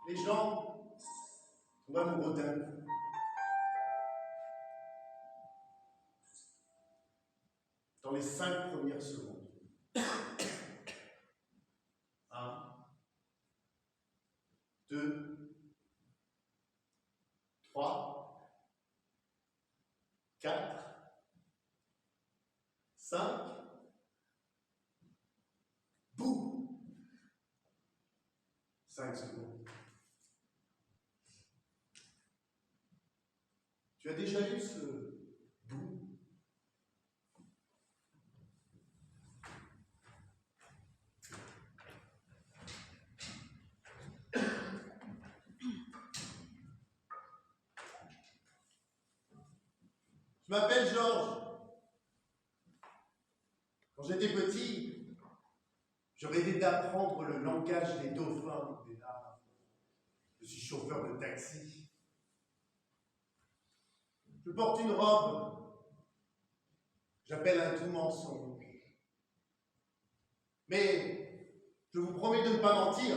Les gens sont amoureux d'un coup. Dans les 5 premières secondes. 1, 2, 3, 4, 5, boum! 5 secondes. Tu as déjà eu ce boum? Je m'appelle Georges. Quand j'étais petit, je rêvais d'apprendre le langage des dauphins, des larves. Je suis chauffeur de taxi. Je porte une robe. J'appelle un tout mensonge. Mais je vous promets de ne pas mentir.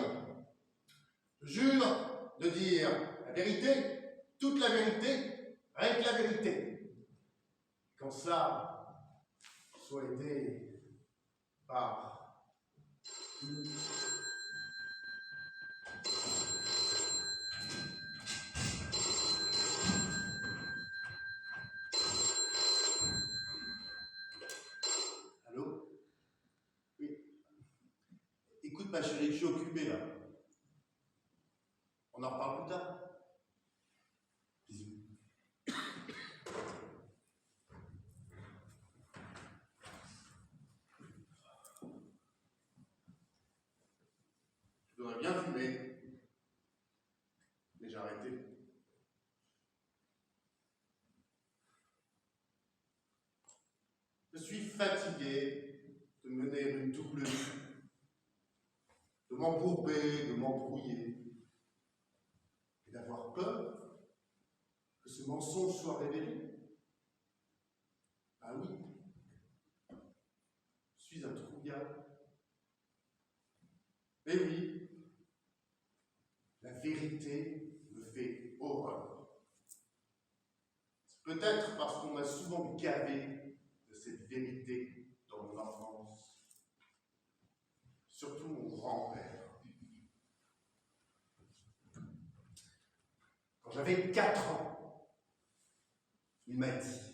Je jure de dire la vérité, toute la vérité, rien que la vérité. Quand cela soit aidé par une... Allô? Oui. Écoute ma chérie, je suis occupé là. On en reparle plus tard. Bisous. Je voudrais bien fumer, mais j'ai arrêté. Je suis fatigué de mener une double vie, de m'embourber, de m'embrouiller, et d'avoir peur que ce mensonge soit révélé. Ah oui, je suis un trouillard. Mais oui, la vérité me fait horreur. Peut-être parce qu'on m'a souvent gavé de cette vérité dans mon enfance. Surtout mon grand-père. Quand j'avais 4 ans, il m'a dit: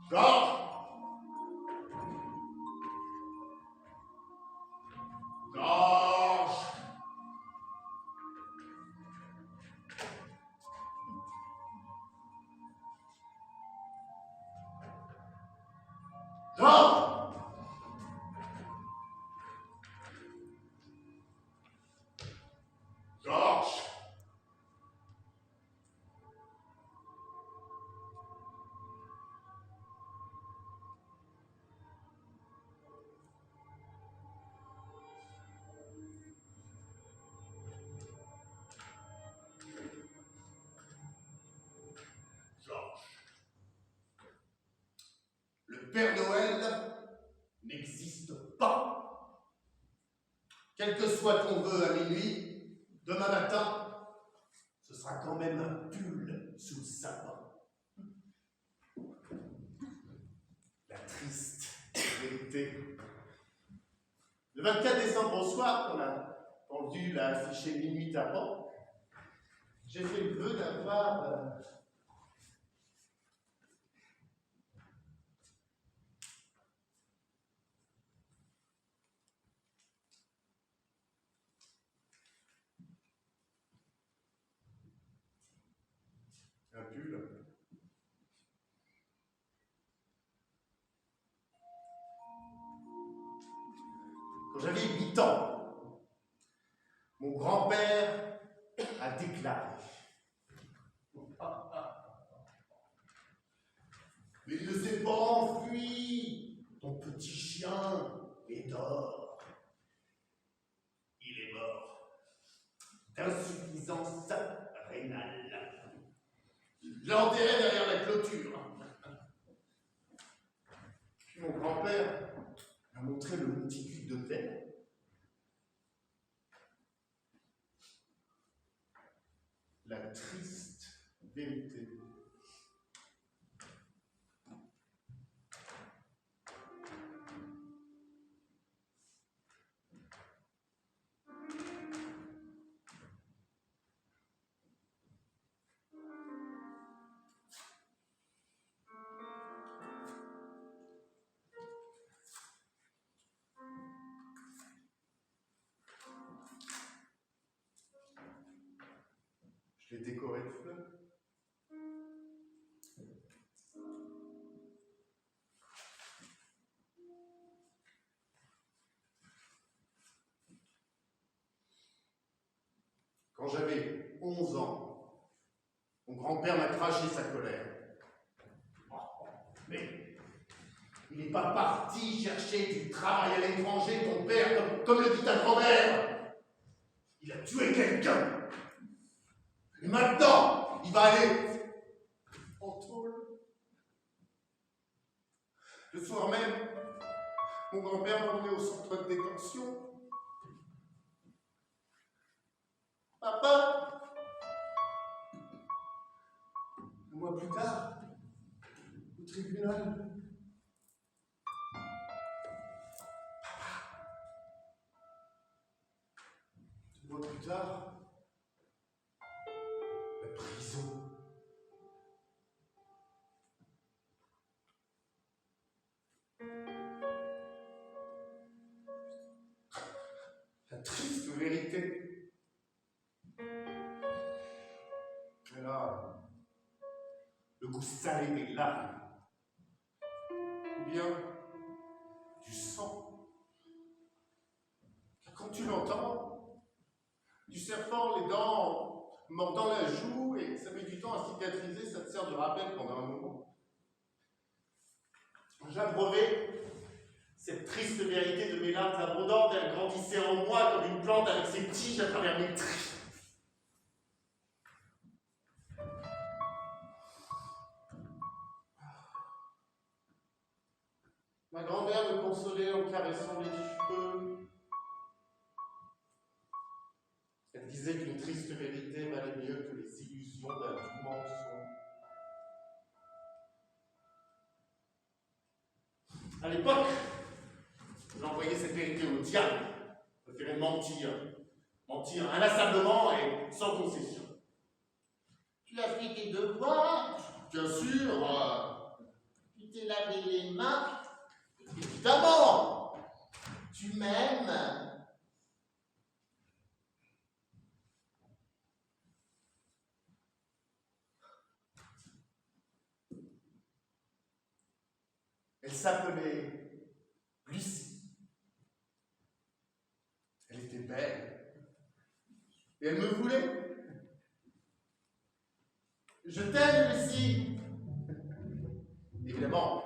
Georges! Georges! Georges! Georges! le Père Noël n'existe pas. Quel que soit ton vœu à minuit, demain matin, ce sera quand même un pull sous le sapin. La triste vérité. Le 24 décembre au soir, quand la pendule a affiché minuit tapant, j'ai fait le vœu d'avoir un pull. Quand j'avais 8 ans, mon grand-père a déclaré: mais il ne s'est pas enfui, ton petit chien est dehors. Il est mort d'insuffisance rénale. Je l'ai enterré derrière la clôture. Puis mon grand-père m'a montré le monticule de terre. La triste vérité. Je l'ai décoré de fleurs. Quand j'avais 11 ans, mon grand-père m'a craché sa colère. Mais il n'est pas parti chercher du travail à l'étranger, ton père, comme le dit ta grand-mère. Il a tué quelqu'un. Et maintenant, il va aller en tôle. Le soir même, mon grand-père m'a emmené au centre de détention. Papa, un mois plus tard, au tribunal. Un mois plus tard, la prison. La triste vérité. Et là, le goût salé des larmes. Ou bien du sang. Quand tu l'entends, tu serres fort les dents, mordant la joue, et ça met du temps à cicatriser, ça te sert de rappel pendant un moment. J'abreuvais cette triste vérité de mes larmes abondantes, elle grandissait en moi comme une plante avec ses tiges à travers mes traits. Ma grand-mère me consolait en caressant les cheveux. Elle disait qu'une triste vérité valait mieux que les illusions d'un doux mensonge. À l'époque, j'envoyais cette vérité au diable. Je préférais mentir. Mentir inlassablement et sans concession. Tu as fait tes devoirs? Bien sûr. Tu t'es lavé les mains? Évidemment. Tu m'aimes? Elle s'appelait Lucie. Elle était belle. Et elle me voulait. Je t'aime, Lucie. Évidemment.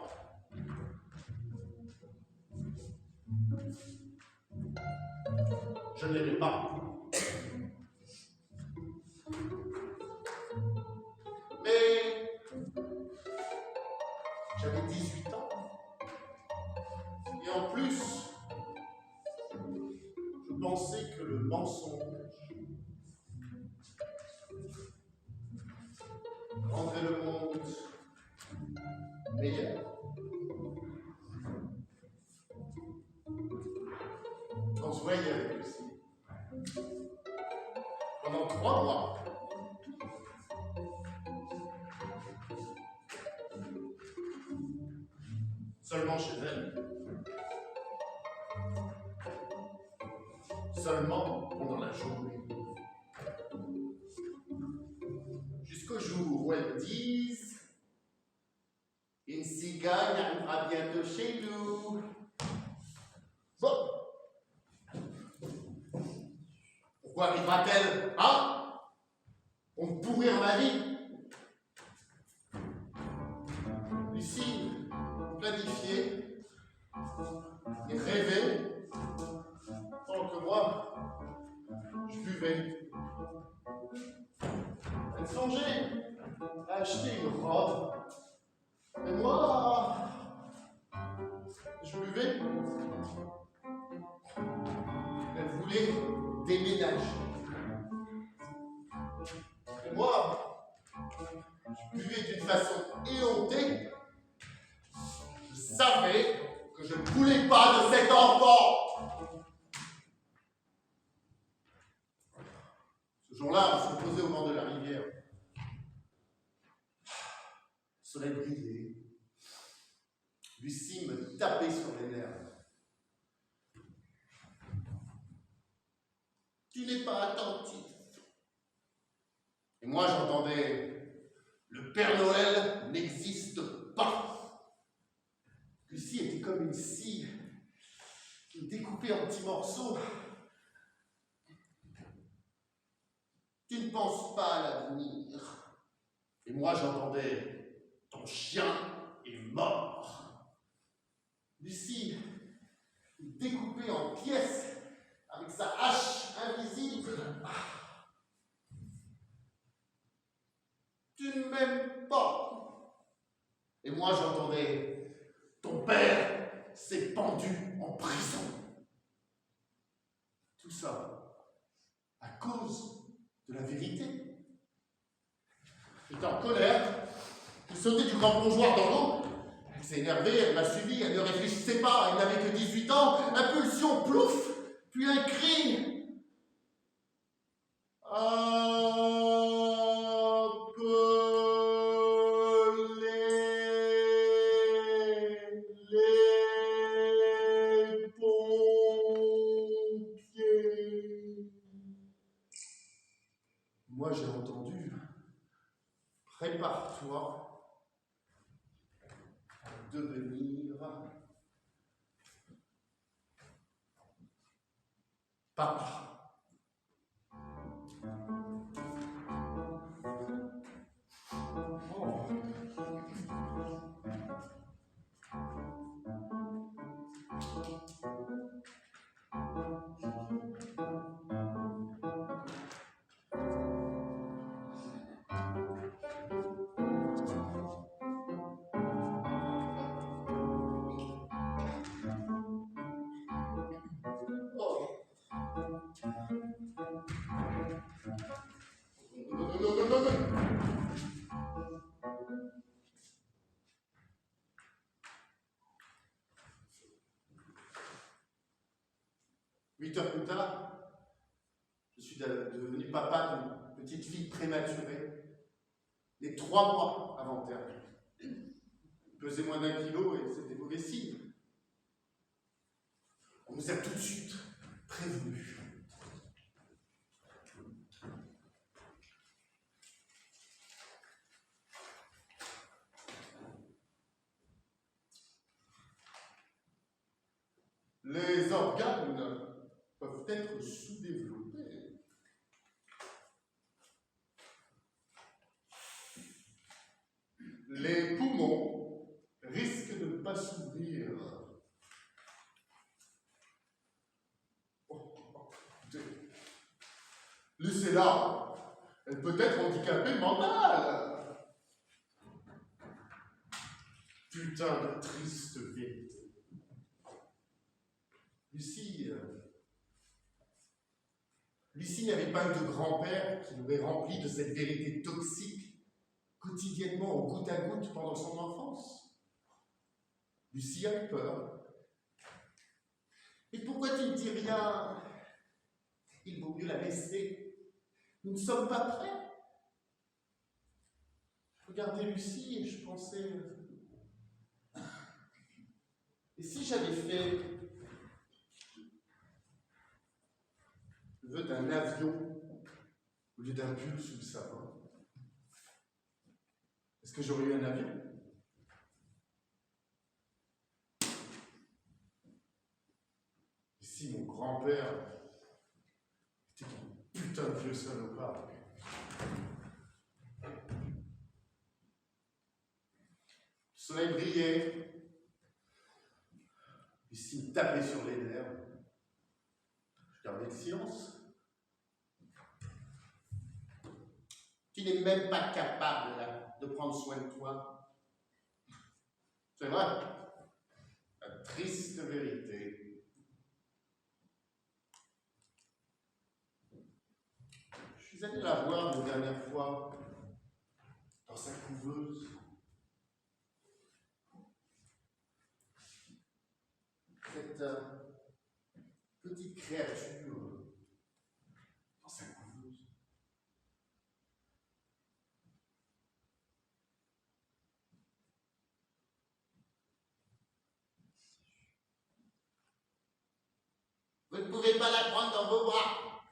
Je ne l'aimais pas. Mais j'avais 18 ans. mensonge rendrait le monde meilleur. On se voyait avec Lucie pendant 3 mois. Seulement chez elle. Seulement pendant la journée. Jusqu'au jour où elles me disent « Une cigogne arrivera bientôt chez nous. » Bon. Pourquoi arrivera-t-elle, hein? On me pourrir ma vie. Lucie planifiait et rêvait, pendant que moi, je buvais. Elle songeait à acheter une robe. Et moi, je buvais. Elle voulait déménager. Et moi, je buvais d'une façon éhontée. Je savais que je ne voulais pas de cet enfant. Ce jour-là, on se posait au bord de la rivière. Le soleil brillait. Lucie me tapait sur les nerfs. Tu n'es pas attentif. Et moi, j'entendais le Père Noël n'existe pas. Lucie était comme une scie qui me découpait en petits morceaux. Tu ne penses pas à l'avenir. Et moi, j'entendais ton chien est mort. Lucie me découpait en pièces avec sa hache invisible. Tu ne m'aimes pas. Et moi, j'entendais ton père s'est pendu en prison. Tout ça à cause de la vérité. J'étais en colère. Je sautais du grand plongeoir dans l'eau. Elle s'est énervée, elle m'a suivi, elle ne réfléchissait pas, elle n'avait que 18 ans. Impulsion, plouf, puis un cri. Les pompiers. Moi, j'ai entendu. Prépare-toi à devenir papa. Non. 8 heures plus tard, je suis devenu papa d'une petite fille prématurée, les 3 mois avant terme. Elle pesait moins d'1 kilo et c'était mauvais signe. On nous a tout de suite prévenus. Les organes peuvent être sous-développés. Les poumons risquent de ne pas s'ouvrir. Laissez-la, elle peut être handicapée mentale. Putain de triste vérité. Lucie Lucie n'avait pas eu de grand-père qui l'aurait rempli de cette vérité toxique quotidiennement au goutte à goutte pendant son enfance. Lucie a eu peur. Et pourquoi tu ne dis rien? Il vaut mieux la laisser. Nous ne sommes pas prêts. Je regardais Lucie et je pensais... Et si j'avais fait le vœu d'un avion au lieu d'un pull sous le sapin? Est-ce que j'aurais eu un avion? Et si mon grand-père était un putain de vieux salopard? Le soleil brillait. Lucie me tapait sur les nerfs. Je gardais le silence. Tu n'es même pas capable là, de prendre soin de toi. C'est vrai. La triste vérité. Je suis allé la voir la dernière fois dans sa couveuse. Cette petite créature dans sa couveuse. Vous ne pouvez pas la prendre dans vos bras.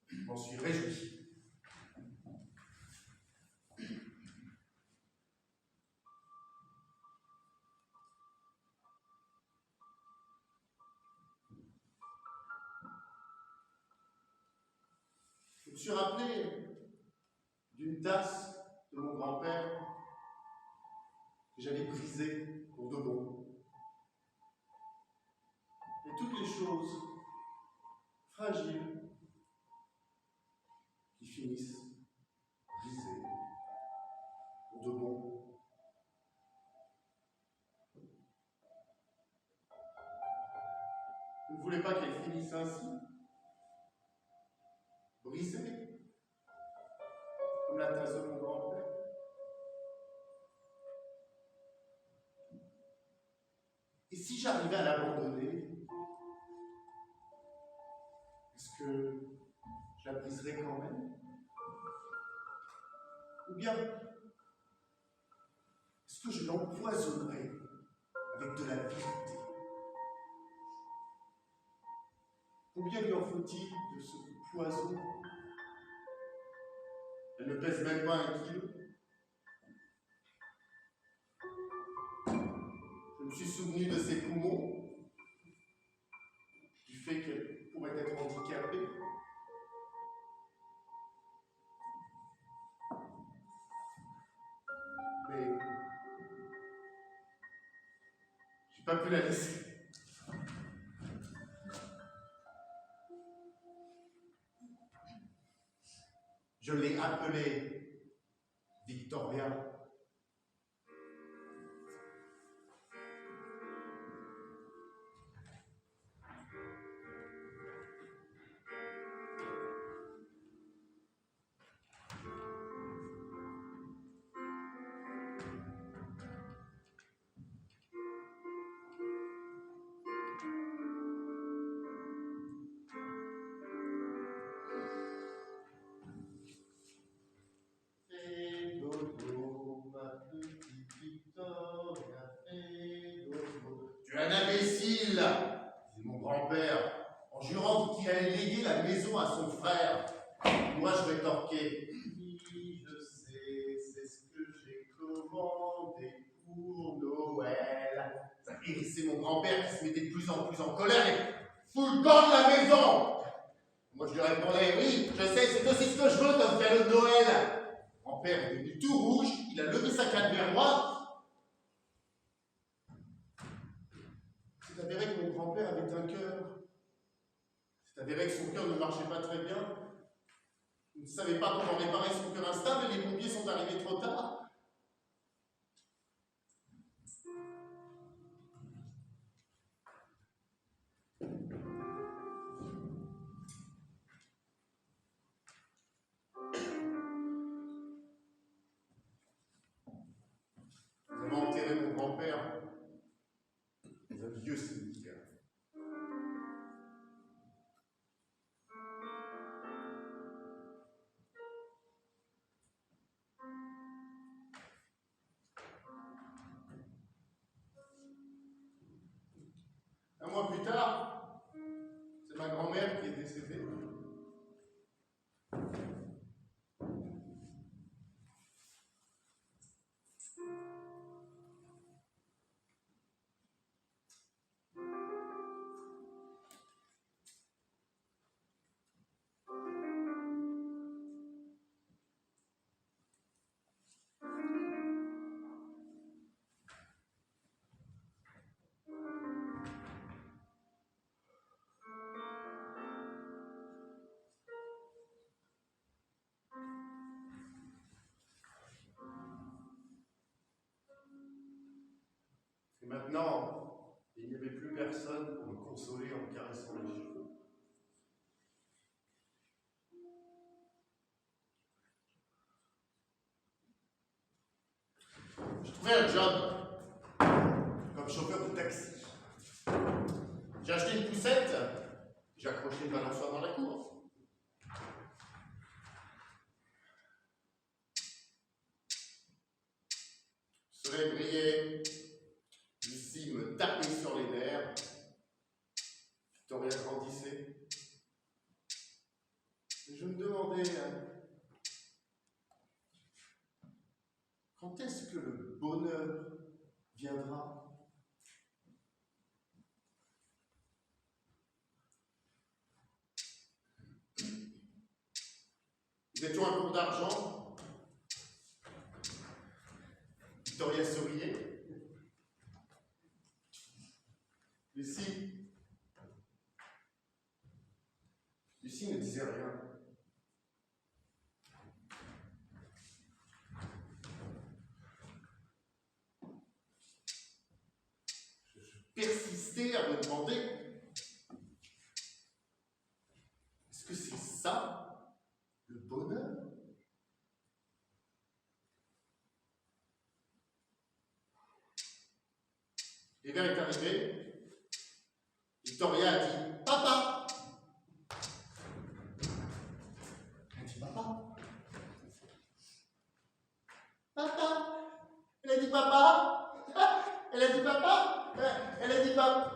Je m'en suis réjoui. Je me suis rappelé d'une tasse de mon grand-père que j'avais brisée pour de bon. Et toutes les choses fragiles qui finissent brisées pour de bon. Vous ne voulez pas qu'elle finisse ainsi? Brisée, comme la tasse de mon grand-père? Et si j'arrivais à l'abandonner, est-ce que je la briserais quand même? Ou bien, est-ce que je l'empoisonnerais avec de la vérité? Combien lui en faut-il de ce poison? Elle ne pèse même pas 1 kilo. Je me suis souvenu de ses poumons, du fait qu'elle pourrait être handicapée. Mais j'ai pas pu la laisser. Je l'ai appelée Victoria. Fais dodo, ma petite Victoria, fais dodo. Tu es un imbécile, dit mon grand-père, en jurant qu'il allait léguer la maison à son frère. Moi, je rétorquais. Oui, je sais, c'est ce que j'ai commandé pour Noël. Ça hérissait mon grand-père qui se mettait de plus en plus en colère et fous le camp de la maison. Moi, je lui répondais, oui, je sais, c'est aussi ce que je veux comme cadeau de Noël. Mon père est devenu tout rouge, il a levé sa canne vers moi. C'est avéré que mon grand-père avait un cœur. C'est avéré que son cœur ne marchait pas très bien. Il ne savait pas comment réparer son cœur instable et les pompiers sont arrivés trop tard. mois plus tard, c'est ma grand-mère qui est décédée. Et maintenant, il n'y avait plus personne pour me consoler en me caressant les cheveux. Je trouvais un job comme chauffeur de taxi. J'ai acheté une poussette, j'ai accroché une balançoire dans la cour. Le soleil brillait, Lucie me tapait sur les nerfs, Victoria grandissait. Et je me demandais quand est-ce que le bonheur viendra? Nous étions un cours d'argent. Victoria souriait. Lucie ne disait rien. Je persistais à me demander, est-ce que c'est ça, le bonheur? L'hiver est arrivé. Victoria a dit « Papa !» Elle a dit « Papa !» Papa! Elle a dit papa! Elle a dit papa! Elle a dit papa!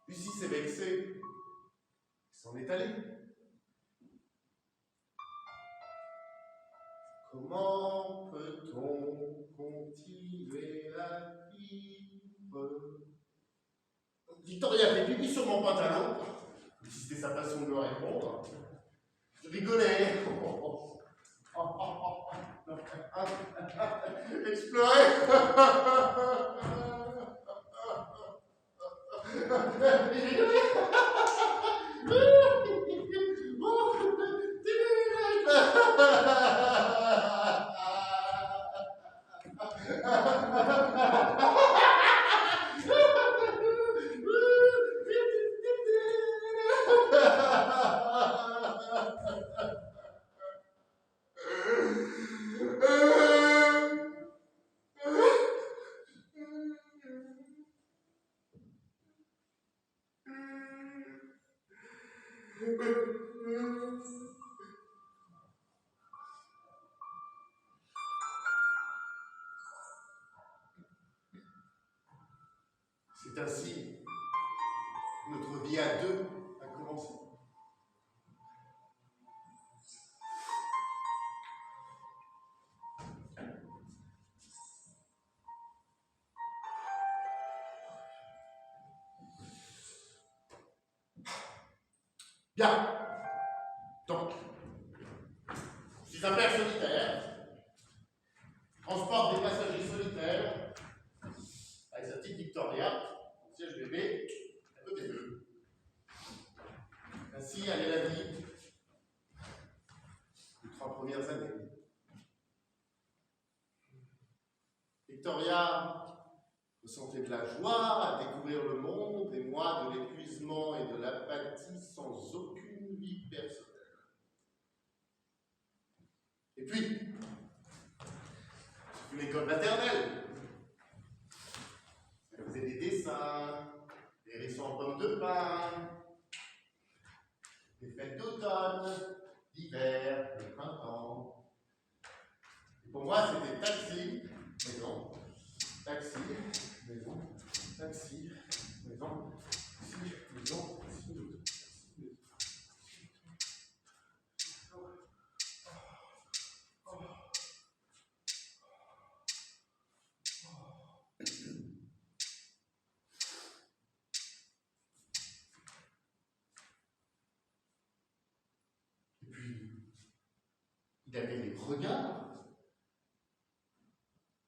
Lucie s'est vexée. Elle s'en est allée. Comment peut-on continuer à vivre? Victoria fait pipi sur mon pantalon. Si c'était sa façon de me répondre. Je rigolais. Explorer. C'est ainsi que notre vie à deux a commencé. Bien. Donc, je suis un père solitaire, transporte des passagers solitaires, avec sa petite Victoria, son siège bébé, à côté d'eux. Ainsi allait la vie les 3 premières années. Victoria ressentait de la joie à découvrir le monde, et moi de l'épuisement et de l'apathie sans aucune vie personnelle. Et puis, c'est une école maternelle. Elle faisait des dessins, des hérissons en pommes de pin, l'automne, l'hiver, le printemps. Et pour moi, c'était taxi, maison, taxi, maison, taxi, maison, taxi, maison, taxi, maison. Il avait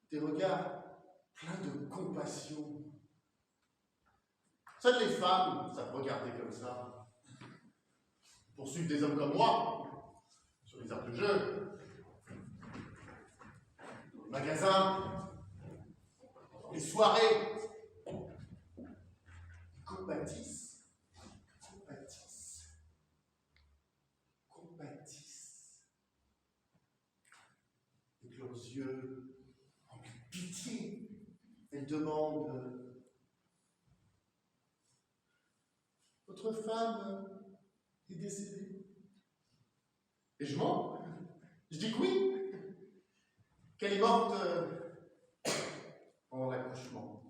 des regards pleins de compassion. Seules les femmes savent regarder comme ça. Poursuivre des hommes comme moi, sur les aires de jeu, dans le magasin, dans les soirées. Ils compatissent, compatissent, compatissent. Avec leurs yeux remplis de pitié, elles demandent « Votre femme est décédée ?» Et je mens. Je dis que oui, qu'elle est morte pendant l'accouchement.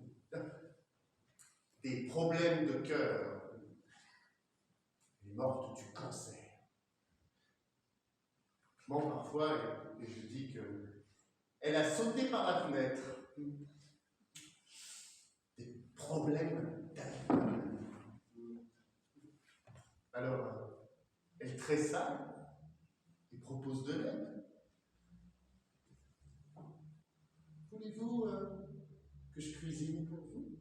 Des problèmes de cœur. Elle est morte du cancer. Je mens parfois et je dis qu'elle a sauté par la fenêtre. Des problèmes d'alcool. Alors, elle tressaille et propose de l'aide. Voulez-vous que je cuisine pour vous?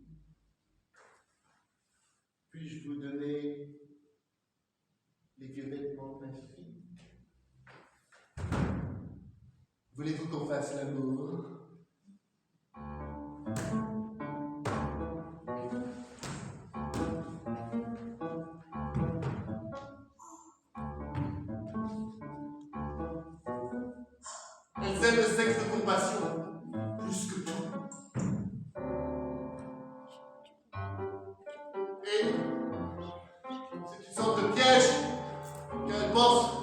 Puis-je vous donner les vieux vêtements de ma fille? Voulez-vous qu'on fasse l'amour? Elles aiment le sexe de compassion plus que tout. Et c'est une sorte de piège qu'elles pensent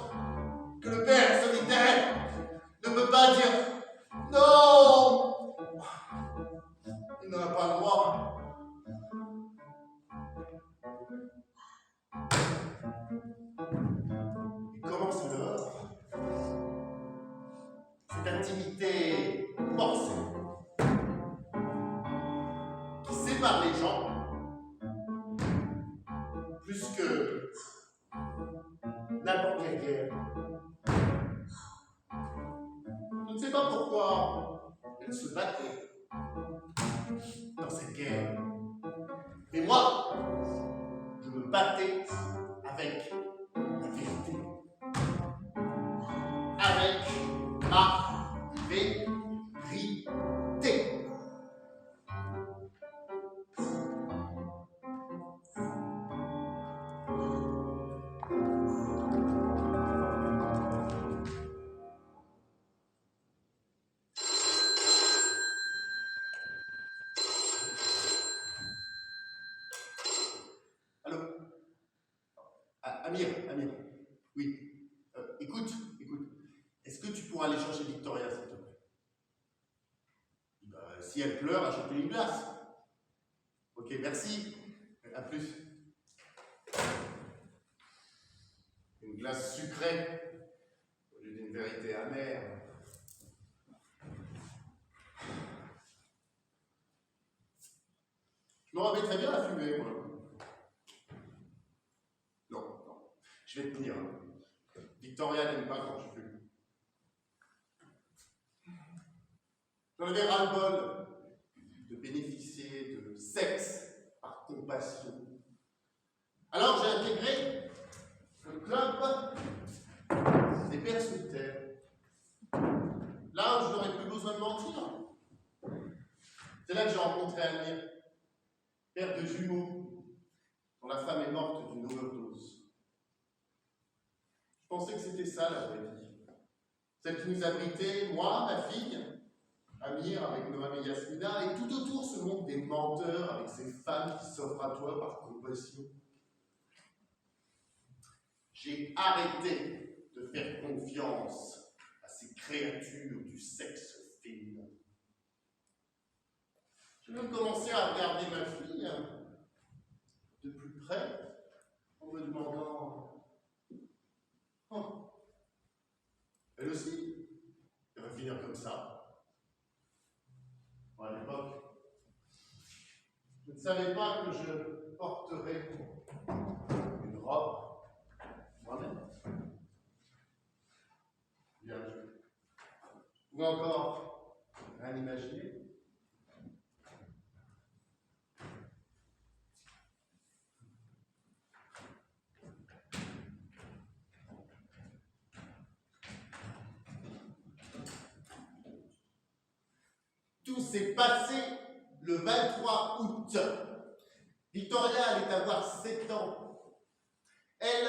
que le père solitaire ne peut pas dire non. Il n'en a pas le droit. Et commence alors cette intimité forcée qui sépare les gens plus que n'importe quelle guerre. Je ne sais pas pourquoi elle se battait dans cette guerre. Mais moi, je me battais avec la vérité. Avec ma vérité. Allô? Amir, oui. Écoute. Est-ce que tu pourras aller chercher Victoria, s'il te plaît? Si elle pleure, achète-lui une glace. Ok, merci. À plus. Une glace sucrée au lieu d'une vérité amère. Je me rappelle très bien la fumée, moi. Non. Je vais te tenir. Victoria n'aime pas quand je fume. J'en avais ras-le-bol de bénéficier de sexe par compassion. Alors j'ai intégré le club des pères solitaires. Là où je n'aurais plus besoin de mentir. C'est là que j'ai rencontré Amir, père de jumeaux, dont la femme est morte d'une overdose. Je pensais que c'était ça la vraie vie. Celle qui nous abritait, moi, ma fille, Amir avec Noam et Yasmina, et tout autour ce monde des menteurs avec ces femmes qui s'offrent à toi par compassion. J'ai arrêté de faire confiance à ces créatures du sexe féminin. Je vais commencer à regarder ma fille de plus près en me demandant, oh, elle aussi, elle va finir comme ça. Bon, à l'époque, je ne savais pas que je porterais une robe moi-même. Bien joué. Ou encore, rien imaginer. Tout s'est passé le 23 août. Victoria allait avoir 7 ans. Elle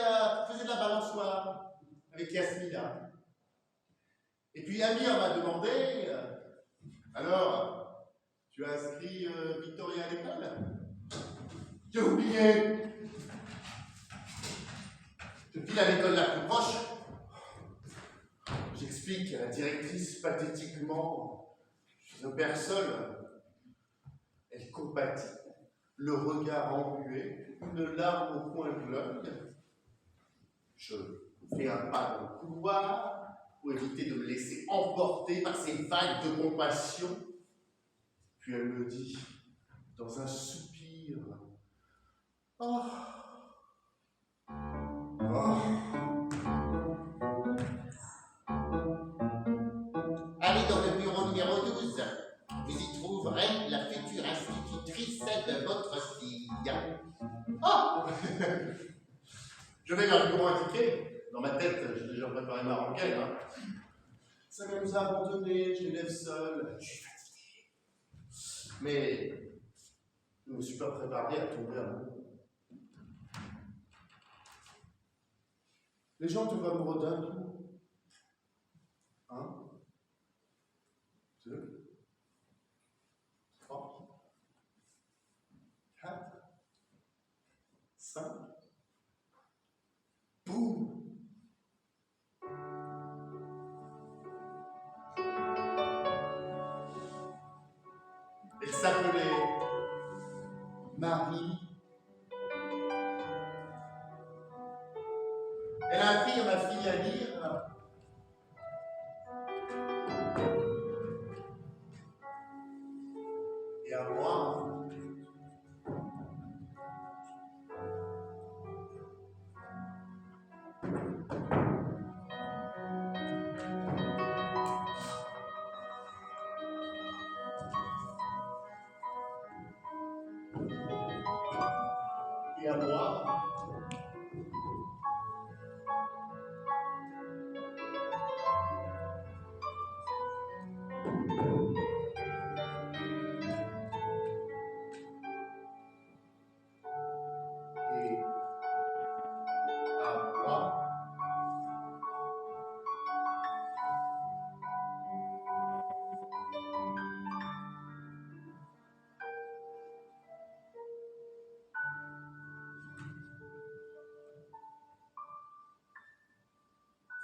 faisait de la balançoire avec Yasmina. Et puis Amir m'a demandé, alors, tu as inscrit Victoria à l'école? J'ai oublié. Je file à l'école la plus proche. J'explique à la directrice pathétiquement, je suis un père seul. Elle compatit, le regard embué, une larme au coin de l'œil. Je fais un pas dans le couloir pour éviter de me laisser emporter par ces vagues de compassion. Puis elle me dit, dans un soupir, « Oh, oh. » Allez dans le bureau numéro 12. Vous y trouverez la future institutrice de votre fille. Oh. Je vais vers le bureau indiqué. Dans ma tête, j'ai déjà préparé ma rengaine. Ça va nous abandonner, je l'élève seul. Je suis fatigué. Mais je ne me suis pas préparé à tomber amoureux. Les gens tombent amoureux d'un coup. 1, 2, 3, 4, 5. Boum! Elle s'appelait Marie. Elle a appris à ma fille à lire. Et à moi. Et à moi.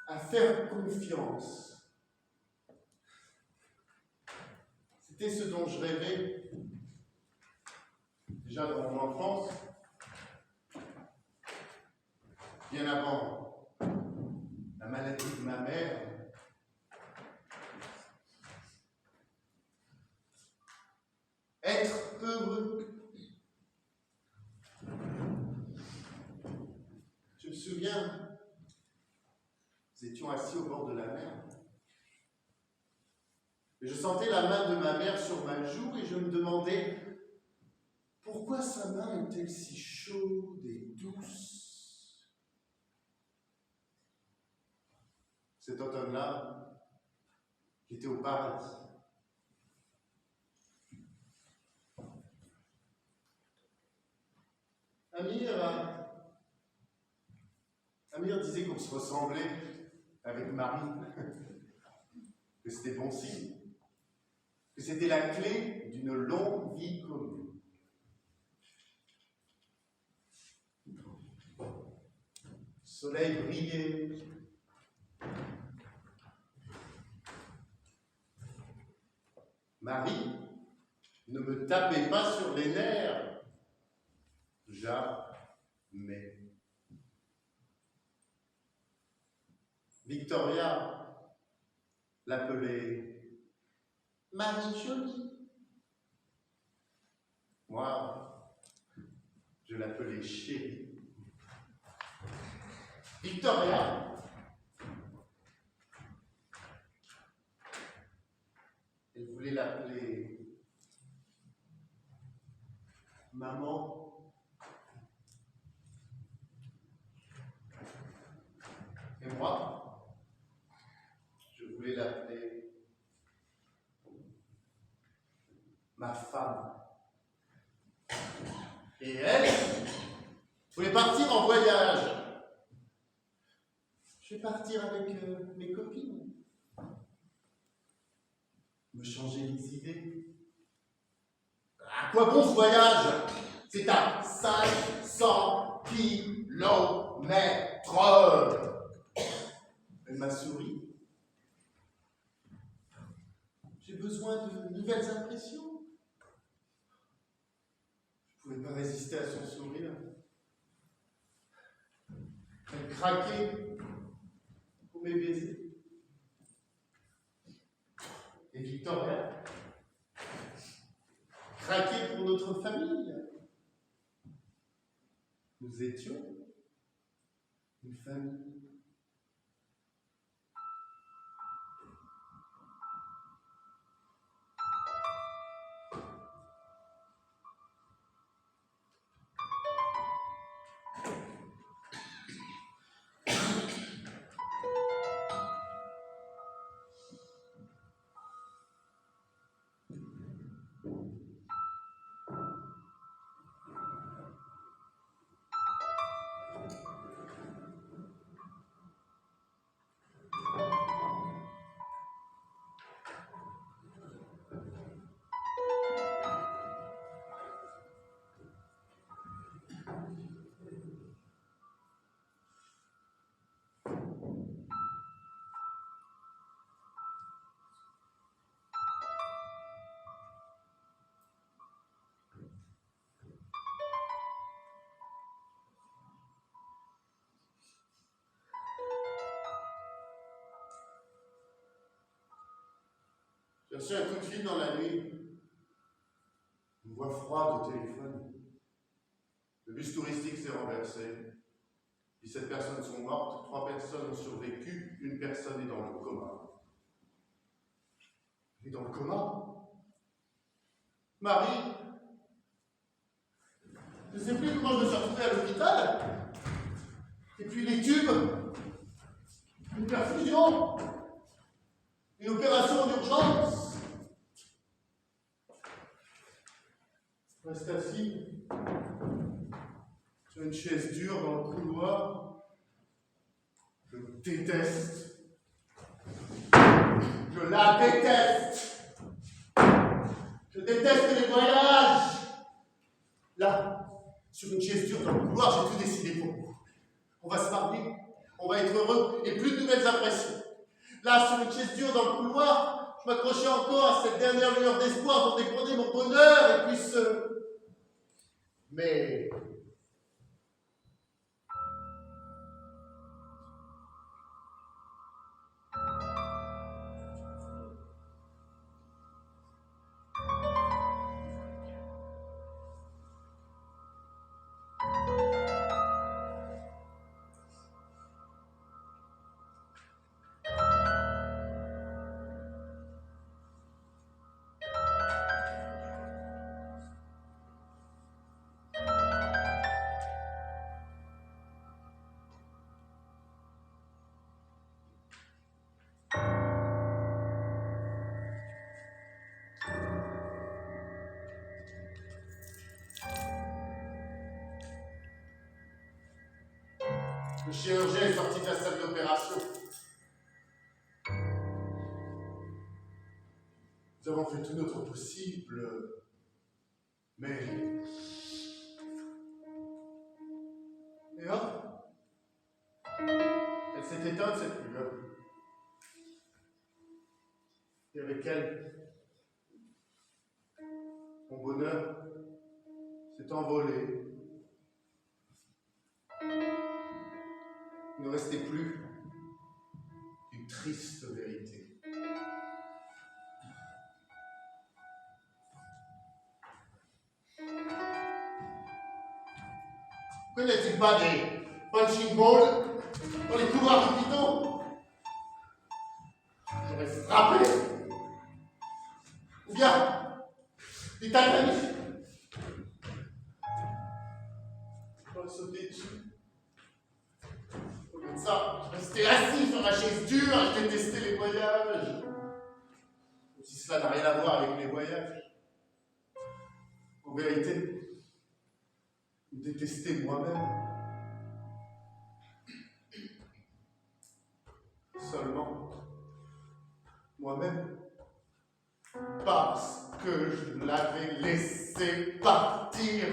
À faire confiance. C'était ce dont je rêvais déjà dans mon enfance, bien avant la maladie de ma mère. Être heureux. Je me souviens, nous étions assis au bord de la mer. Et je sentais la main de ma mère sur ma joue et je me demandais pourquoi sa main est-elle si chaude et douce. Cet automne-là, j'étais au paradis. Amir disait qu'on se ressemblait avec Marie, que c'était bon signe, que c'était la clé d'une longue vie commune. soleil brillait. Marie, ne me tapez pas sur les nerfs. Jamais. Victoria l'appelait Marie Jolie. Moi, je l'appelais chérie. Victoria, elle voulait l'appeler maman. Et moi, je voulais l'appeler ma femme. Et elle voulait partir en voyage. Je vais partir avec mes copines. Me changer les idées. À quoi bon ce voyage? C'est à 500 kilomètres. Elle m'a souri. J'ai besoin de nouvelles impressions. Je ne pouvais pas résister à son sourire. Elle craquait pour mes baisers. Et Victoria craquait pour notre famille. Nous étions une famille. J'ai reçu un coup de fil dans la nuit. Une voix froide au téléphone. Le bus touristique s'est renversé. 17 personnes sont mortes, 3 personnes ont survécu, 1 personne est dans le coma. Elle est dans le coma? Marie? Je ne sais plus comment je me suis retrouvé à l'hôpital. Et puis les tubes, une perfusion, une opération d'urgence. Je reste assis sur une chaise dure dans le couloir. Je déteste. Je la déteste. Je déteste les voyages. Là, sur une chaise dure dans le couloir, j'ai tout décidé pour vous. On va se marier, on va être heureux et plus de nouvelles impressions. Là, sur une chaise dure dans le couloir, je m'accrochais encore à cette dernière lueur d'espoir dont dépendait mon bonheur et puis ce... Mais... Le chirurgien est sorti de la salle d'opération. Nous avons fait tout notre possible, mais... Et hop, Et avec elle, mon bonheur s'est envolé. Il ne restait plus qu'une triste vérité. Connaissez-vous pas des punching balls dans les couloirs d'hôpitaux? J'aurais frappé. Ou bien des tatamis. J'aurais sauté dessus. Au lieu de ça, je restais assis sur ma chaise dure et je détestais les voyages. Comme si cela n'a rien à voir avec les voyages. En vérité, je détestais moi-même. Seulement, moi-même, parce que je l'avais laissé partir.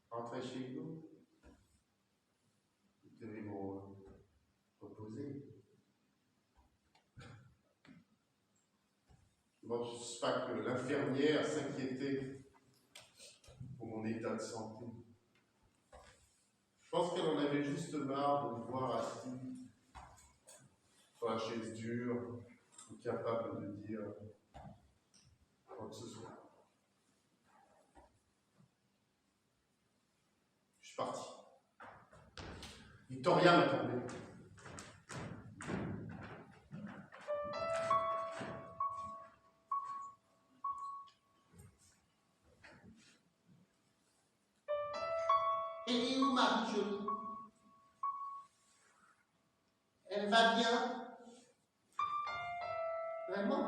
Rentrez chez vous, vous devez vous reposer. Je ne pense pas que l'infirmière s'inquiétait pour mon état de santé. Je pense qu'elle en avait juste marre de me voir assis sur la chaise dure, incapable de dire quoi que ce soit. Je suis parti. Victoria m'attendait. Elle est où, Marie-Jolie? Elle va bien? Vraiment?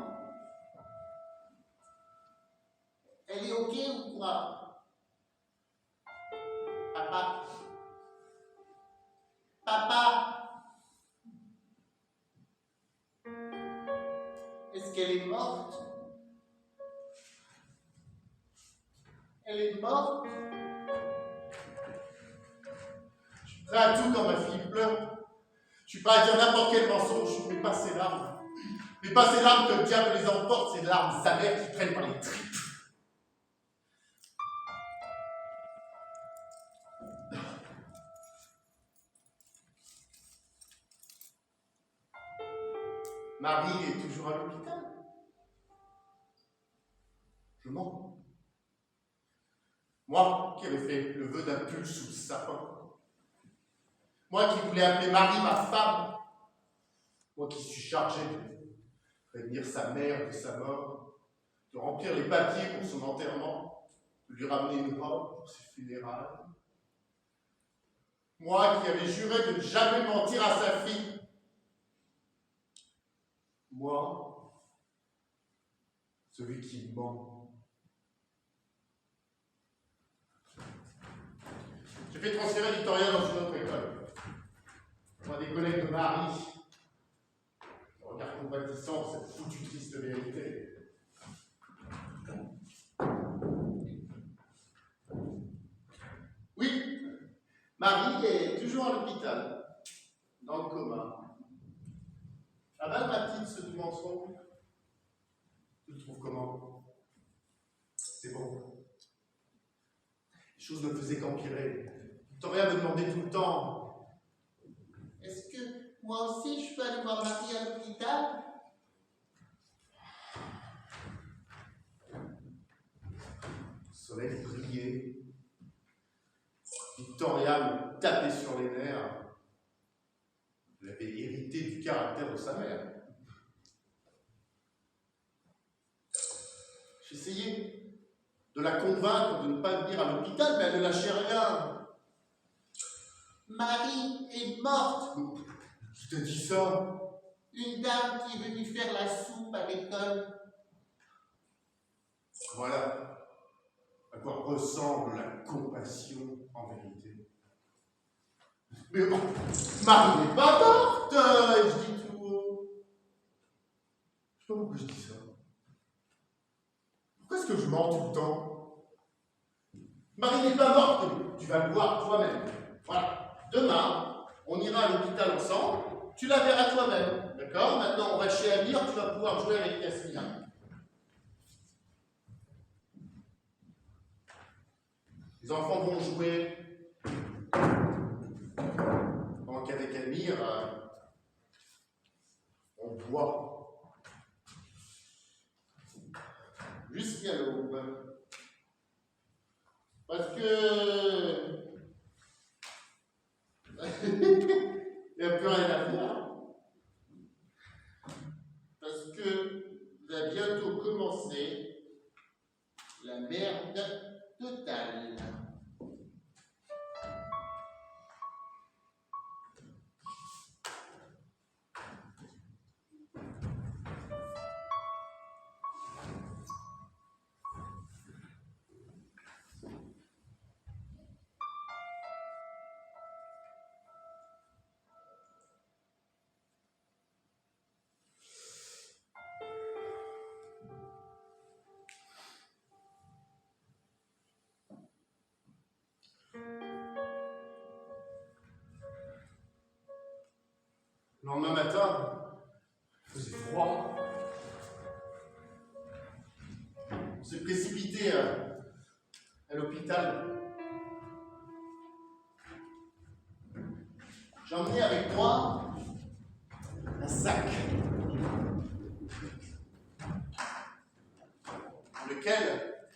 Elle est OK ou quoi? Papa? Papa? Est-ce qu'elle est morte? Elle est morte? Je suis prêt à tout quand ma fille pleure. Je suis prêt à dire n'importe quel mensonge, mais pas ces larmes. Mais pas ces larmes que le diable les emporte, ces larmes amères qui traînent par les tripes. Marie est toujours à l'hôpital. Je mens. Moi qui avais fait le vœu d'un pull sous le sapin. Moi qui voulais appeler Marie ma femme. Moi qui suis chargé de prévenir sa mère de sa mort, de remplir les papiers pour son enterrement, de lui ramener une robe pour ses funérailles. Moi qui avais juré de ne jamais mentir à sa fille. Moi, celui qui ment. J'ai fait transférer Victoria dans une autre école. Moi, des collègues de Marie, regard compatissant cette foutue triste vérité. Oui, Marie est toujours à l'hôpital, dans le coma. Ah ben, ma petite, ce mensonge, tu le trouves comment? C'est bon. Les choses ne faisaient qu'empirer. Victoria me demandait tout le temps. Est-ce que moi aussi je peux aller voir Marie à l'hôpital? Le soleil brillait. Victoria me tapait sur les nerfs. Elle avait hérité du caractère de sa mère. J'essayais de la convaincre de ne pas venir à l'hôpital, mais elle ne lâchait rien. Marie est morte. Qui te dit ça? Une dame qui est venue faire la soupe à l'école. Voilà à quoi ressemble la compassion en vérité. Mais bon, Marie n'est pas morte, je dis tout haut. Je sais pas pourquoi je dis ça. Pourquoi est-ce que je mens tout le temps? Marie n'est pas morte, tu vas le voir toi-même. Voilà. Demain, on ira à l'hôpital ensemble. Tu la verras toi-même. D'accord? Maintenant, on va chez Amir, tu vas pouvoir jouer avec Yasmina. Les enfants vont jouer. Pendant qu'avec Amir, on boit. Jusqu'à l'aube. Parce que il n'y a plus rien à faire. Parce que va bientôt commencer la merde totale. Le lendemain matin, il faisait froid. On s'est précipité à l'hôpital. J'ai emmené avec moi un sac dans lequel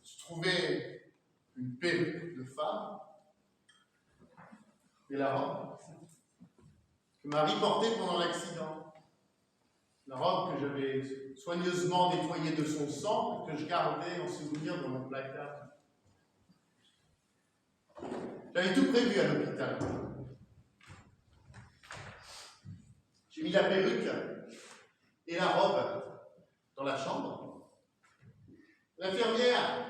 se trouvait une perruque de femme et la robe que Marie portait pendant l'accident. La robe que j'avais soigneusement nettoyée de son sang et que je gardais en souvenir dans mon placard. J'avais tout prévu à l'hôpital. J'ai mis la perruque et la robe dans la chambre. L'infirmière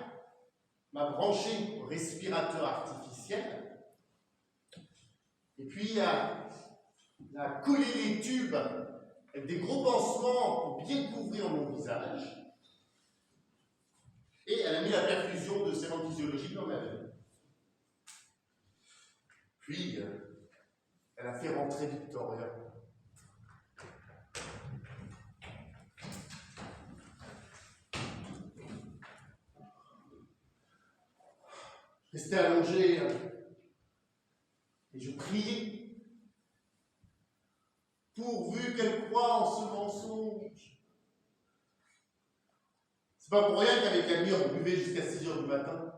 m'a branché au respirateur artificiel. Et puis, elle a collé les tubes avec des gros pansements pour bien couvrir mon visage. Et elle a mis la perfusion de sérum physiologique dans ma veine. Puis, elle a fait rentrer Victoria. Je restais allongé et je priais, pourvu qu'elle croie en ce mensonge. C'est pas pour rien qu'avec Amir, on buvait jusqu'à 6h du matin.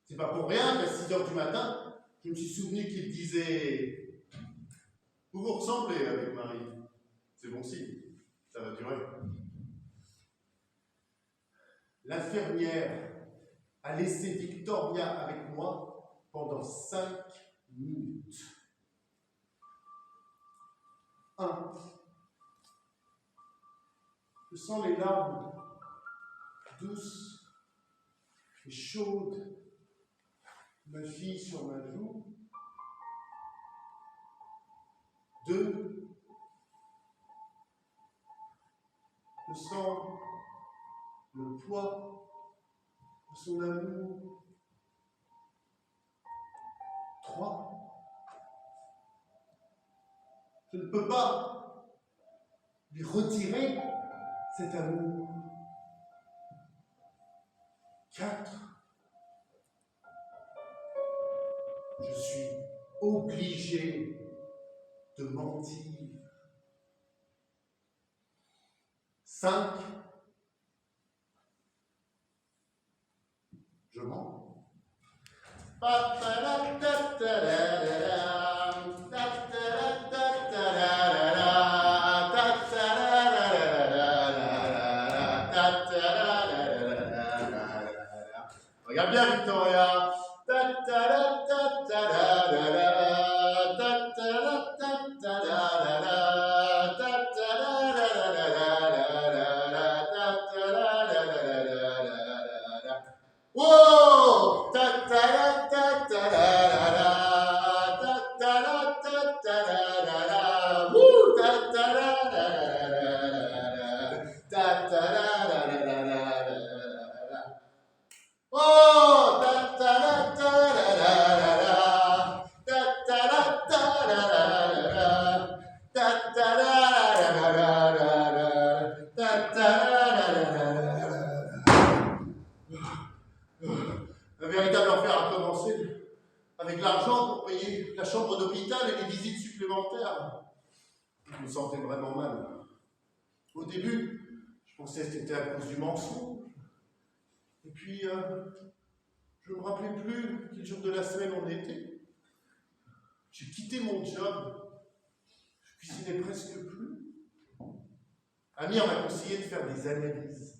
C'est pas pour rien qu'à 6h du matin, je me suis souvenu qu'il disait « Vous vous ressemblez avec Marie. » C'est bon signe, ça va durer. L'infirmière a laissé Victoria avec moi pendant 5 minutes. 1. Je sens les larmes douces et chaudes de ma fille sur ma joue. 2. Je sens le poids de son amour. 3. Je ne peux pas lui retirer cet amour. 4. Je suis obligé de mentir. 5. Je mens. Regarde bien, Victoria. Wow! Oh! commencer avec l'argent pour payer la chambre d'hôpital et les visites supplémentaires. Je me sentais vraiment mal. Au début, je pensais que c'était à cause du mensonge. Et puis, je ne me rappelais plus quel jour de la semaine on était. J'ai quitté mon job. Je cuisinais presque plus. Amir m'a conseillé de faire des analyses.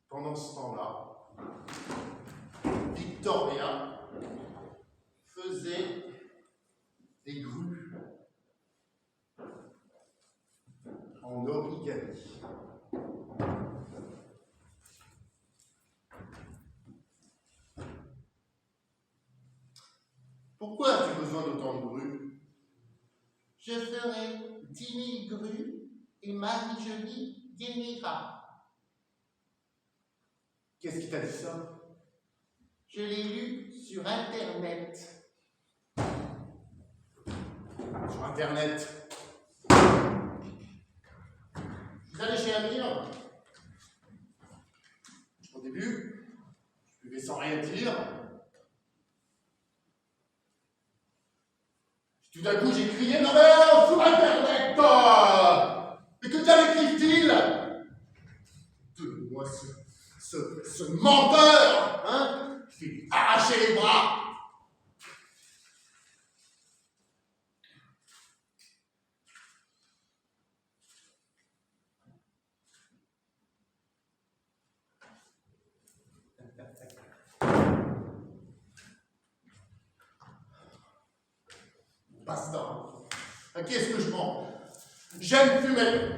Pendant ce temps-là, Victoria faisait des grues en origami. Pourquoi as-tu besoin d'autant de grues? Je ferai 10 000 grues et Marie-Jolie gagnera. Qu'est-ce qui t'a dit ça? Je l'ai lu sur Internet. Sur Internet. Vous allez chez Amir. Au début, je buvais sans rien dire. Tout d'un coup, j'ai crié: non mais sur Internet, mais que t'écrive-t-il? Donne-moi ce menteur, hein, qui fait arracher les bras. Basta. À qui est-ce que je mens? J'aime fumer.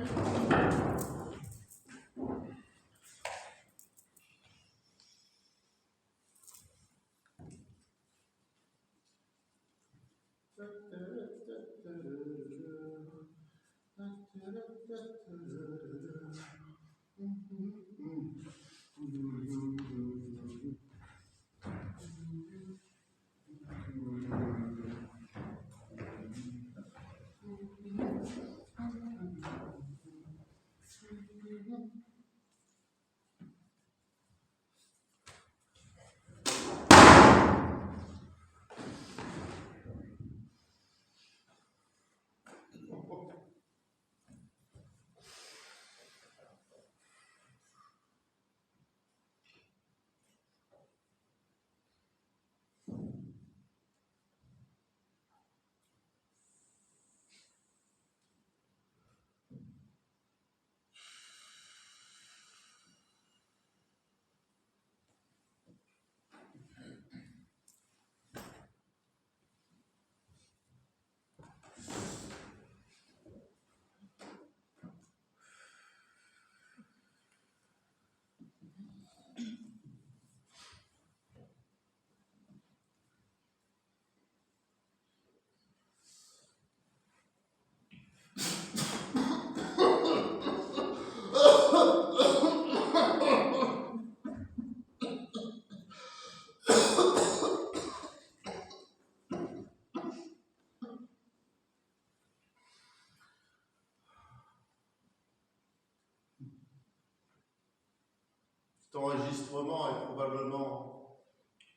Cet enregistrement est probablement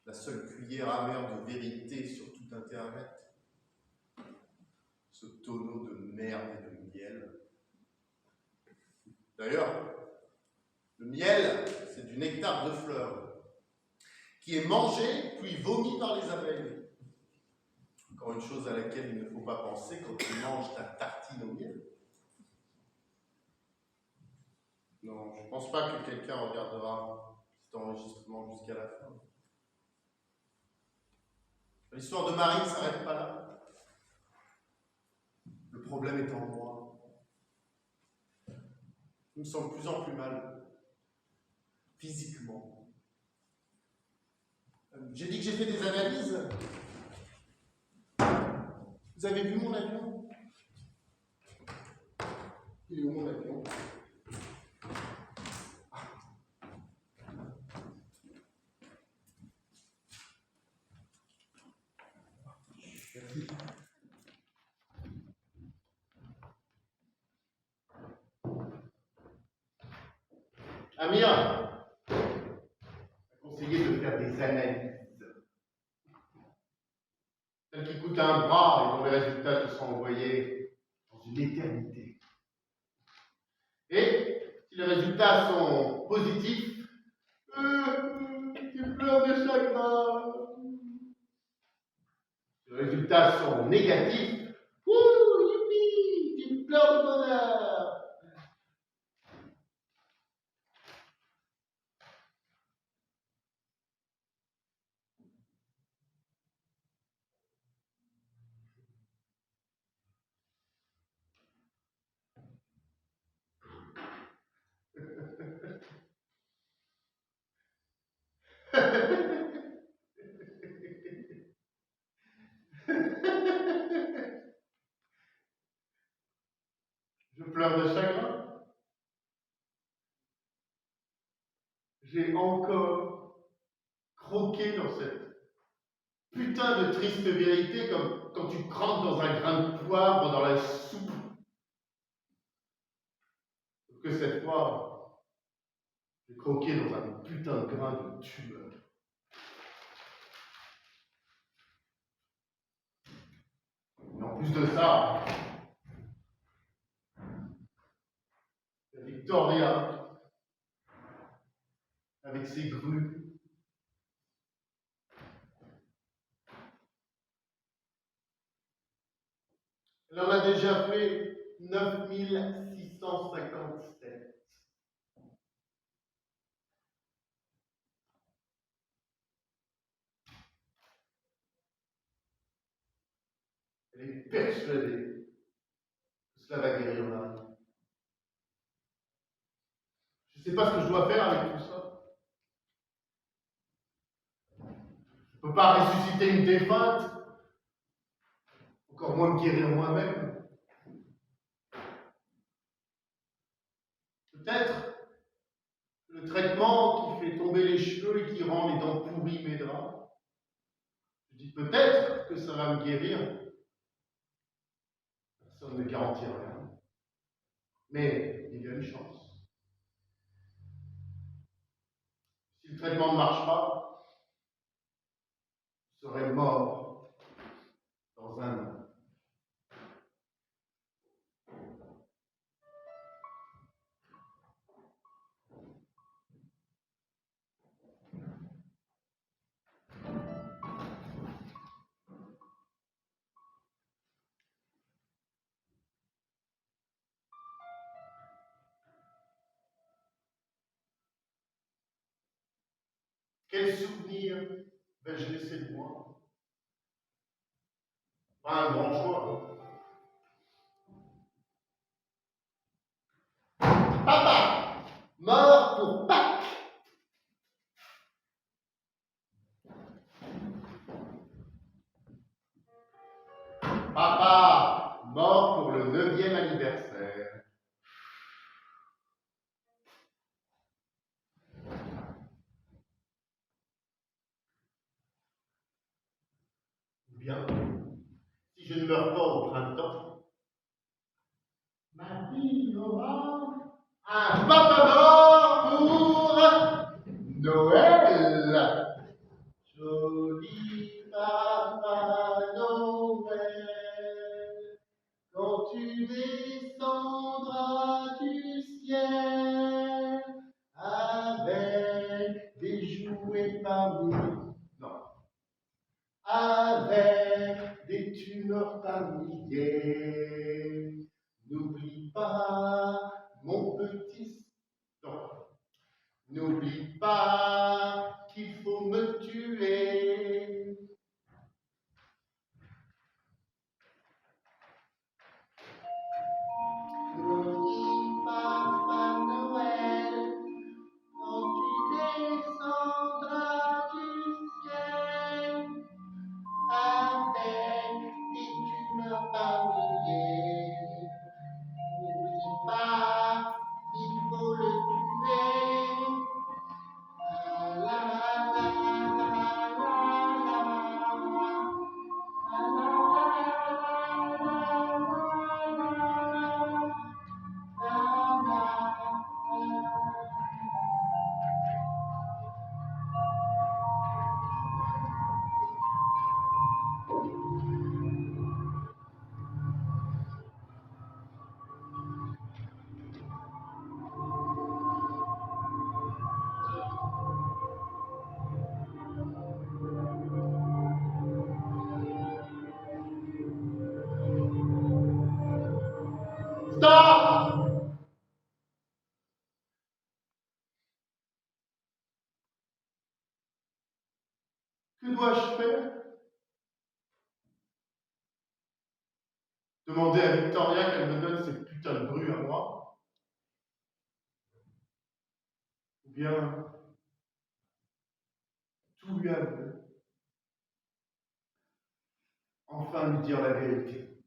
la seule cuillère amère de vérité sur tout Internet. Ce tonneau de merde et de miel. D'ailleurs, le miel, c'est du nectar de fleurs, qui est mangé puis vomi par les abeilles. Encore une chose à laquelle il ne faut pas penser quand tu manges ta tartine au miel. Non, je ne pense pas que quelqu'un regardera cet enregistrement jusqu'à la fin. L'histoire de Marie ne s'arrête pas là. Le problème est en moi. Je me sens de plus en plus mal, physiquement. J'ai dit que j'ai fait des analyses. Vous avez vu mon avion? Il est où mon avion? Amir a conseillé de faire des analyses. celle qui coûte un bras et dont les résultats te sont envoyés dans une éternité. Et si les résultats sont positifs, tu pleures de chagrin. Si les résultats sont négatifs, youpi, tu pleures de bonheur. Je pleure de chagrin. J'ai encore croqué dans cette putain de triste vérité comme quand tu crampes dans un grain de poivre dans la soupe. Sauf que cette fois, j'ai croqué dans un putain de grain de tumeur. Et en plus de ça, la Victoria, avec ses grues, elle en a déjà fait 9657. Elle est persuadée que cela va guérir l'âme. Je ne sais pas ce que je dois faire avec tout ça. Je ne peux pas ressusciter une défunte, encore moins me guérir moi-même. Peut-être que le traitement qui fait tomber les cheveux et qui rend les dents pourries m'aidera. Je dis peut-être que ça va me guérir. Personne ne garantit rien. Mais il y a une chance. Si le traitement ne marche pas, je serai mort dans un an. Quel souvenir vais-je laisser de moi? Pas un grand choix. Papa, mort pour Pâques. Papa, mort pour le 9e anniversaire. Ou bien, si je ne meurs pas au printemps, ma fille aura un papa mort pour Noël. Joli papa Noël, quand tu descendras du ciel avec des jouets parmi, non, avec des tumeurs par milliers, n'oublie pas mon petit, non, n'oublie pas qu'il faut me tuer. Joli Papa Noël, quand tu descendras du ciel, avec des tumeurs par milliers, n'oublie pas, il faut le tuer. La la la la la la la. Que dois-je faire? Demander à Victoria qu'elle me donne ces putains de grues à moi? Ou bien tout lui avouer? Enfin lui dire la vérité?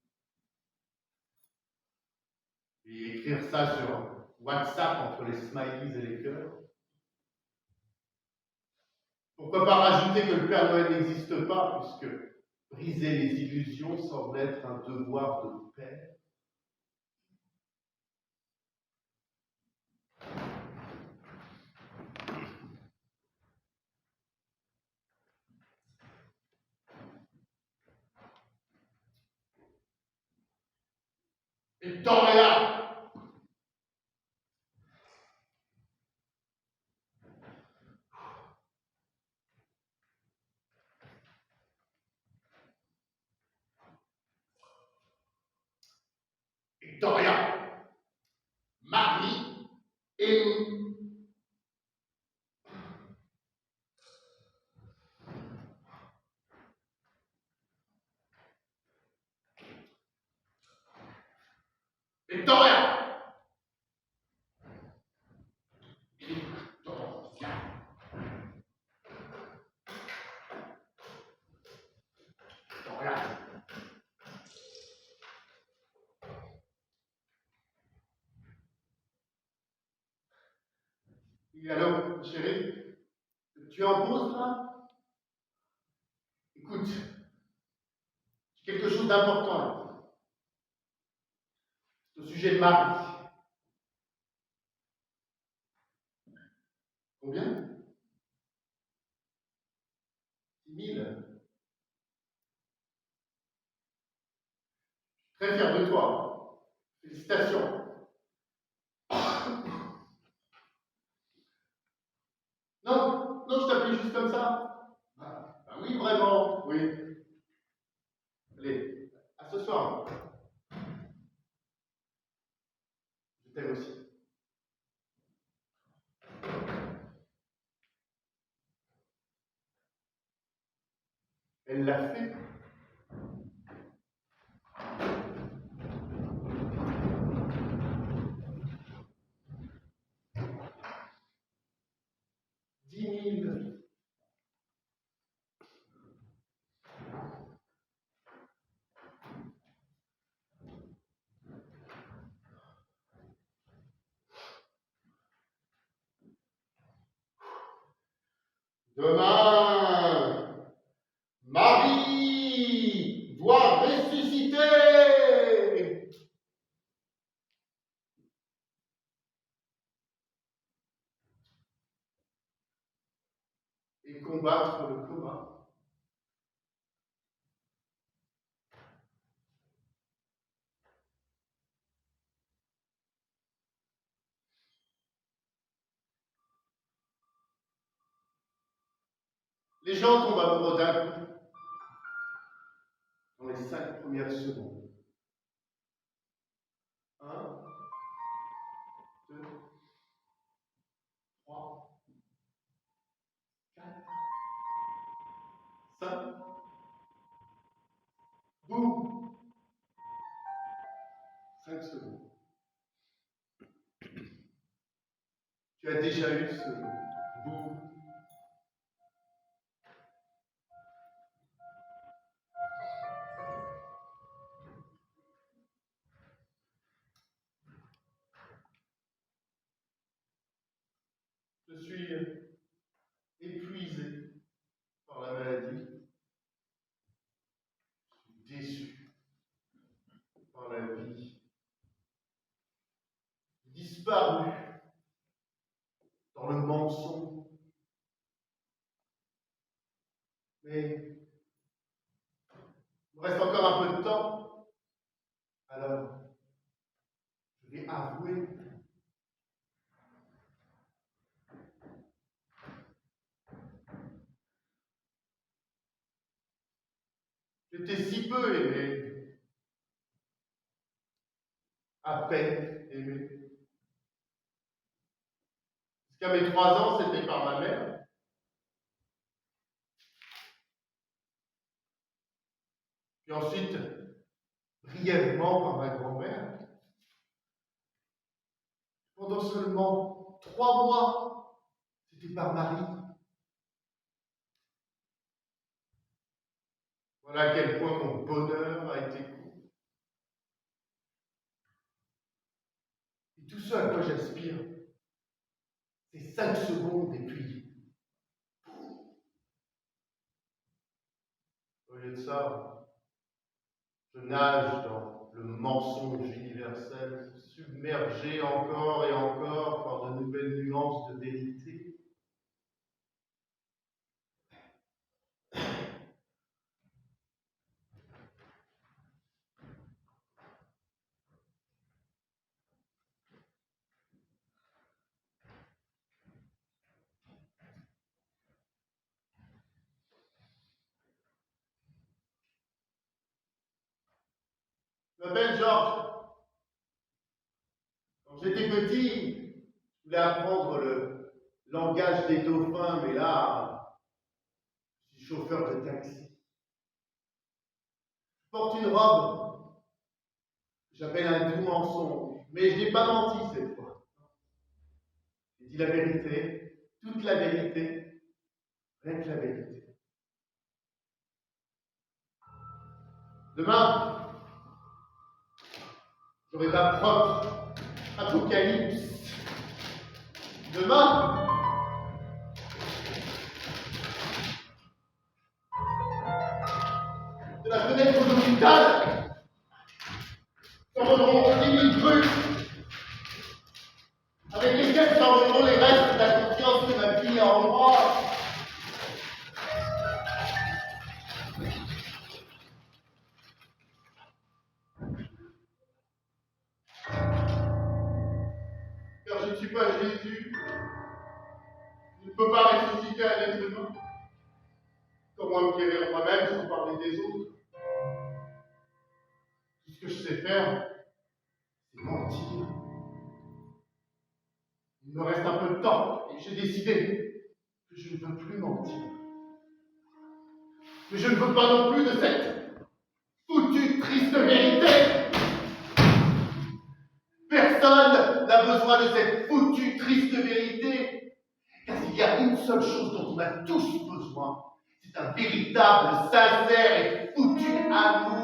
Et écrire ça sur WhatsApp entre les smileys et les cœurs? Pourquoi pas rajouter que le Père Noël n'existe pas, puisque briser les illusions semble être un devoir de père? Victoria! Victoria! Marie et Victoria! Victoria! Oui, allô, chérie? Tu es en pause là? Écoute, j'ai quelque chose d'important à dire. C'est au sujet de Marie. Combien? 6 000. Très fier de toi. Félicitations. Non, non, je t'appelais juste comme ça. Ah oui, vraiment, oui. Allez, à ce soir. Je t'aime aussi. Elle l'a fait. Dix mille. Demain, Marie doit ressusciter et combattre le coma. Les gens tombent amoureux d'un coup dans les 5 premières secondes. 1, 2, 3, 4, 5. Boum! 5 secondes. Tu as déjà eu ce boum. Je suis épuisé par la maladie. Je suis déçu par la vie. Disparu dans le mensonge. Mais il me reste encore un peu de temps. Alors, je vais avouer. J'étais si peu aimé, à peine aimé. Jusqu'à mes 3 ans, c'était par ma mère. puis ensuite brièvement par ma grand-mère. Pendant seulement 3 mois, c'était par Marie. Voilà à quel point mon bonheur a été court. Et tout ce à quoi j'aspire, c'est 5 secondes et puis, au lieu de ça, je nage dans le mensonge universel, submergé encore et encore par de nouvelles nuances de vérité. Je m'appelle Georges. Quand j'étais petit, je voulais apprendre le langage des dauphins, mais là, je suis chauffeur de taxi. Je porte une robe que j'appelle un doux mensonge, mais je n'ai pas menti cette fois. J'ai dit la vérité, toute la vérité, rien que la vérité. Demain, j'aurai ma propre apocalypse. Demain, de la fenêtre de l'hôpital, s'envoleront 10 000 grues, avec lesquelles s'envoleront les restes de la confiance que ma fille a en moi. Car je ne suis pas Jésus, je ne peux pas ressusciter un être humain. Comment me guérir moi-même sans parler des autres? Tout ce que je sais faire, c'est mentir. Il me reste un peu de temps et j'ai décidé que je ne veux plus mentir. Mais je ne veux pas non plus de cette foutue triste vérité. Personne n'a besoin de cette foutue triste vérité. Car il y a une seule chose dont on a tous besoin. C'est un véritable, sincère et foutu amour.